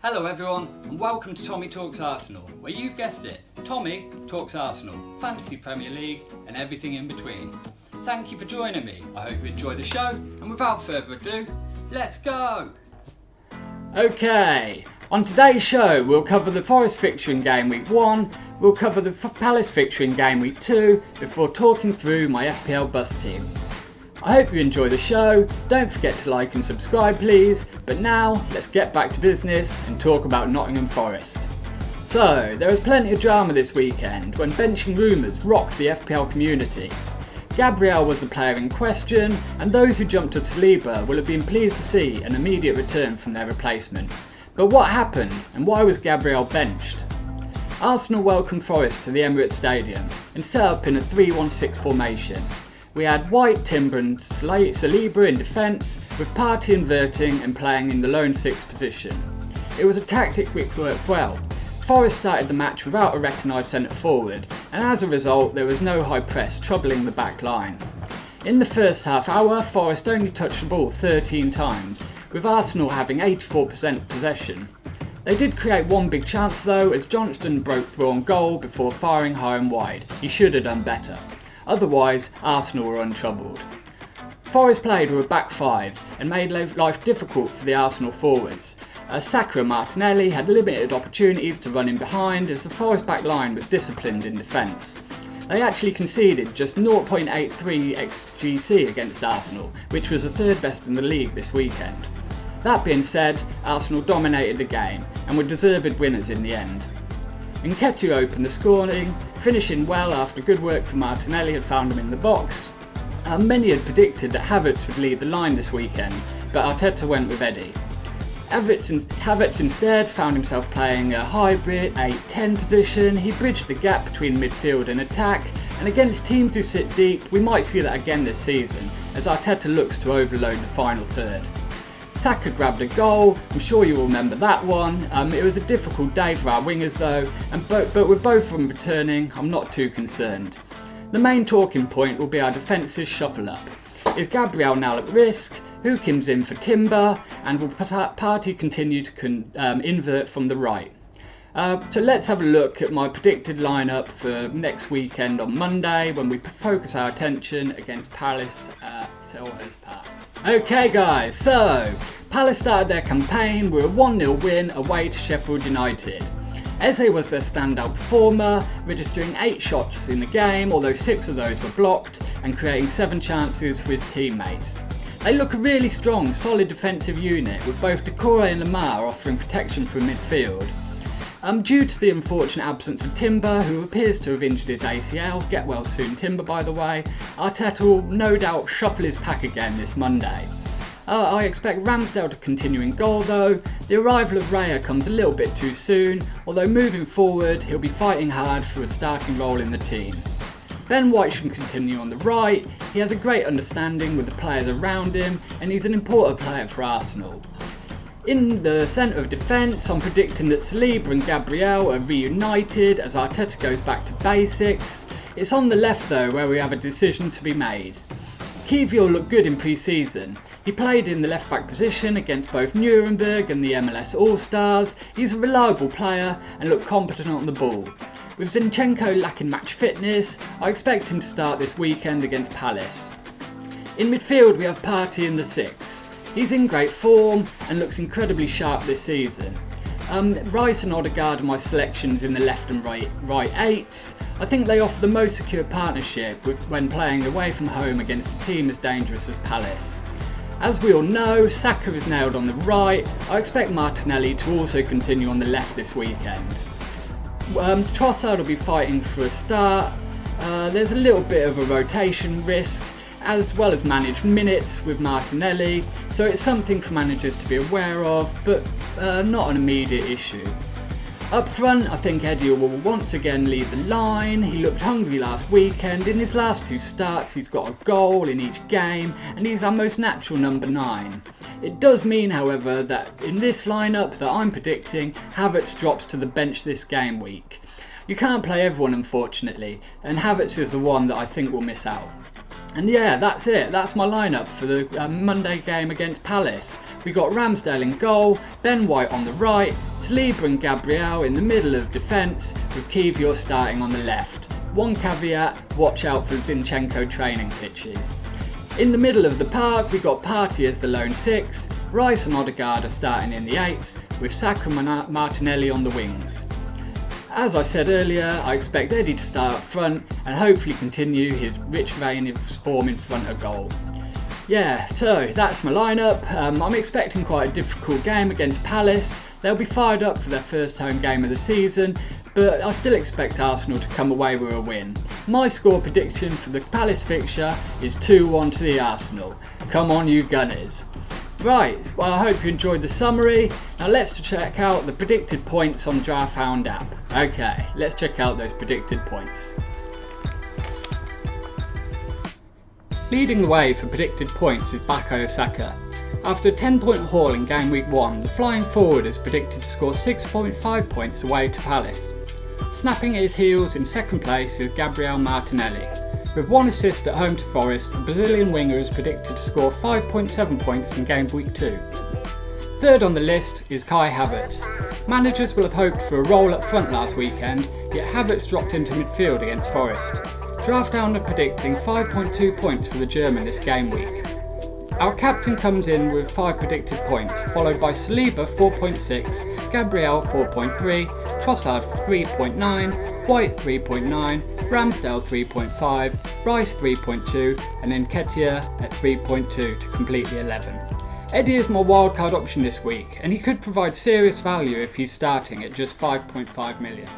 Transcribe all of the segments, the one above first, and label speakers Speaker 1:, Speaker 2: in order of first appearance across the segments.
Speaker 1: Hello everyone and welcome to Tommy Talks Arsenal, where you've guessed it, Tommy talks Arsenal, Fantasy Premier League and everything in between. Thank you for joining me, I hope you enjoy the show and without further ado, let's go!
Speaker 2: Okay, on today's show we'll cover the Forest fixture in game week 1, we'll cover the Palace fixture in game week 2 before talking through my FPL bus team. I hope you enjoy the show, don't forget to like and subscribe please, but now let's get back to business and talk about Nottingham Forest. So, there was plenty of drama this weekend when benching rumours rocked the FPL community. Gabriel was the player in question, and those who jumped to Saliba will have been pleased to see an immediate return from their replacement. But what happened, and why was Gabriel benched? Arsenal welcomed Forest to the Emirates Stadium and set up in a 3-1-6 formation. We had White, Timber and Saliba in defence, with Partey inverting and playing in the lone 6 position. It was a tactic which worked well. Forest started the match without a recognised centre forward, and as a result there was no high press troubling the back line. In the first half hour, Forest only touched the ball 13 times, with Arsenal having 84% possession. They did create one big chance though, as Johnston broke through on goal before firing high and wide. He should have done better. Otherwise, Arsenal were untroubled. Forest played with a back 5 and made life difficult for the Arsenal forwards. Saka and Martinelli had limited opportunities to run in behind as the Forest back line was disciplined in defence. They actually conceded just 0.83 XGC against Arsenal, which was the third best in the league this weekend. That being said, Arsenal dominated the game and were deserved winners in the end. Nketiah opened the scoring, finishing well after good work from Martinelli had found him in the box. Many had predicted that Havertz would lead the line this weekend, but Arteta went with Eddie. Havertz instead found himself playing a hybrid 8-10 position. He bridged the gap between midfield and attack, and against teams who sit deep, we might see that again this season, as Arteta looks to overload the final third. Saka grabbed a goal, I'm sure you will remember that one. It was a difficult day for our wingers though, but with both of them returning, I'm not too concerned. The main talking point will be our defensive shuffle up. Is Gabriel now at risk? Who comes in for Timber? And will Partey continue to invert from the right? So let's have a look at my predicted lineup for next weekend on Monday when we focus our attention against Palace at Selhurst Park. Okay guys, so Palace started their campaign with a 1-0 win away to Sheffield United. Eze was their standout performer, registering 8 shots in the game, although 6 of those were blocked, and creating 7 chances for his teammates. They look a really strong, solid defensive unit, with both Decore and Lamar offering protection from midfield. Due to the unfortunate absence of Timber, who appears to have injured his ACL, get well soon Timber by the way, Arteta will no doubt shuffle his pack again this Monday. I expect Ramsdale to continue in goal though. The arrival of Raya comes a little bit too soon, although moving forward he'll be fighting hard for a starting role in the team. Ben White should continue on the right. He has a great understanding with the players around him and he's an important player for Arsenal. In the centre of defence, I'm predicting that Saliba and Gabriel are reunited as Arteta goes back to basics. It's on the left though where we have a decision to be made. Kiwior looked good in pre-season. He played in the left-back position against both Nuremberg and the MLS All-Stars. He's a reliable player and looked competent on the ball. With Zinchenko lacking match fitness, I expect him to start this weekend against Palace. In midfield we have Partey in the 6. He's in great form and looks incredibly sharp this season. Rice and Odegaard are my selections in the left and right 8s. I think they offer the most secure partnership when playing away from home against a team as dangerous as Palace. As we all know, Saka is nailed on the right. I expect Martinelli to also continue on the left this weekend. Trossard will be fighting for a start. There's a little bit of a rotation risk, as well as managed minutes with Martinelli, so it's something for managers to be aware of, but not an immediate issue. Up front, I think Eddie will once again lead the line. He looked hungry last weekend. In his last 2 starts, he's got a goal in each game, and he's our most natural number 9. It does mean, however, that in this lineup that I'm predicting, Havertz drops to the bench this game week. You can't play everyone, unfortunately, and Havertz is the one that I think will miss out. And yeah, that's it. That's my lineup for the Monday game against Palace. We got Ramsdale in goal, Ben White on the right, Saliba and Gabriel in the middle of defence, with Kiwior starting on the left. One caveat, watch out for Zinchenko training pitches. In the middle of the park, we got Partey as the lone 6, Rice and Odegaard are starting in the 8s, with Saka and Martinelli on the wings. As I said earlier, I expect Eddie to start up front and hopefully continue his rich vein of form in front of goal. Yeah, so that's my lineup. I'm expecting quite a difficult game against Palace. They'll be fired up for their first home game of the season, but I still expect Arsenal to come away with a win. My score prediction for the Palace fixture is 2-1 to the Arsenal. Come on you Gunners. Right, well I hope you enjoyed the summary. Now let's check out the predicted points on the Drafthound app. Okay, let's check out those predicted points. Leading the way for predicted points is Bukayo Saka. After a 10-point haul in game week 1, the flying forward is predicted to score 6.5 points away to Palace. Snapping at his heels in second place is Gabriel Martinelli. With 1 assist at home to Forest, the Brazilian winger is predicted to score 5.7 points in game week 2. Third on the list is Kai Havertz. Managers will have hoped for a role up front last weekend, yet Havertz dropped into midfield against Forest. Drafthound are predicting 5.2 points for the German this game week. Our captain comes in with 5 predicted points, followed by Saliba 4.6, Gabriel 4.3, Trossard 3.9, White 3.9, Ramsdale 3.5, Rice 3.2 and then Nketiah at 3.2 to complete the 11. Eddie is my wildcard option this week and he could provide serious value if he's starting at just 5.5 million.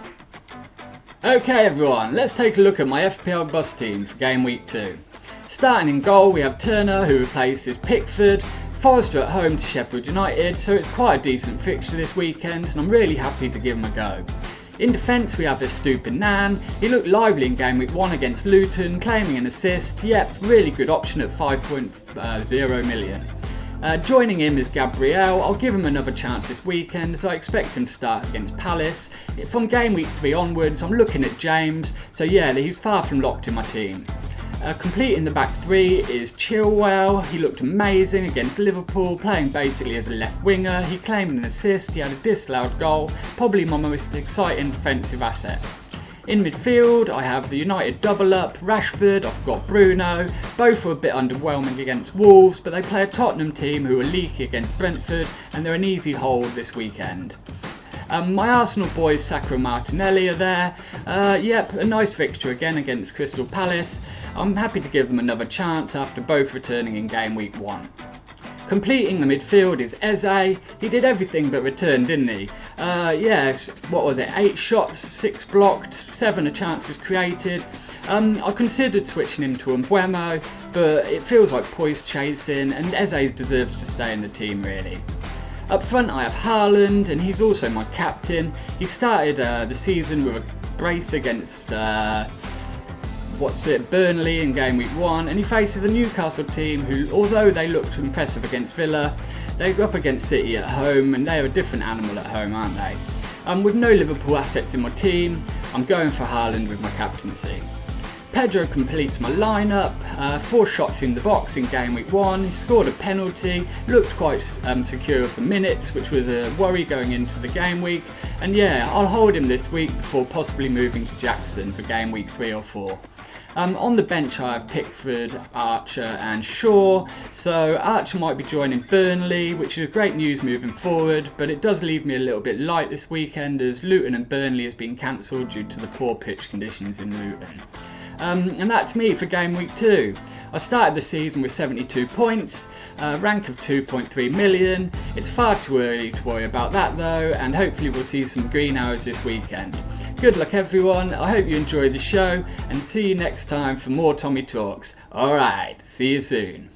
Speaker 2: Okay everyone, let's take a look at my FPL bus team for game week 2. Starting in goal we have Turner who replaces Pickford, Forrester at home to Sheffield United, so it's quite a decent fixture this weekend and I'm really happy to give him a go. In defence we have this stupid Nan. He looked lively in game week 1 against Luton, claiming an assist. Yep, really good option at 5.0 million. Joining him is Gabriel. I'll give him another chance this weekend as I expect him to start against Palace. From game week 3 onwards I'm looking at James, so yeah, he's far from locked in my team. Completing the back 3 is Chilwell. He looked amazing against Liverpool, playing basically as a left winger. He claimed an assist, he had a disallowed goal, probably my most exciting defensive asset. In midfield I have the United double up, Rashford, I've got Bruno. Both were a bit underwhelming against Wolves, but they play a Tottenham team who are leaky against Brentford and they're an easy hold this weekend. My Arsenal boys Saka and Martinelli are there. Yep, a nice fixture again against Crystal Palace. I'm happy to give them another chance after both returning in game week 1. Completing the midfield is Eze. He did everything but return, didn't he? Yes, what was it? 8 shots, 6 blocked, 7 chances created. I considered switching him to Mbeumo, but it feels like poise chasing and Eze deserves to stay in the team really. Up front I have Haaland and he's also my captain. He started the season with a brace against Burnley in game week 1 and he faces a Newcastle team who, although they looked impressive against Villa, they go up against City at home and they're a different animal at home, aren't they? With no Liverpool assets in my team, I'm going for Haaland with my captaincy. Pedro completes my lineup, 4 shots in the box in game week 1, he scored a penalty, looked quite secure for minutes, which was a worry going into the game week, and yeah, I'll hold him this week before possibly moving to Jackson for game week 3 or 4. On the bench I have Pickford, Archer and Shaw, so Archer might be joining Burnley, which is great news moving forward, but it does leave me a little bit light this weekend as Luton and Burnley has been cancelled due to the poor pitch conditions in Luton. And that's me for game week 2. I started the season with 72 points, rank of 2.3 million. It's far too early to worry about that though, and hopefully we'll see some green arrows this weekend. Good luck everyone, I hope you enjoyed the show, and see you next time for more Tommy Talks. Alright, see you soon.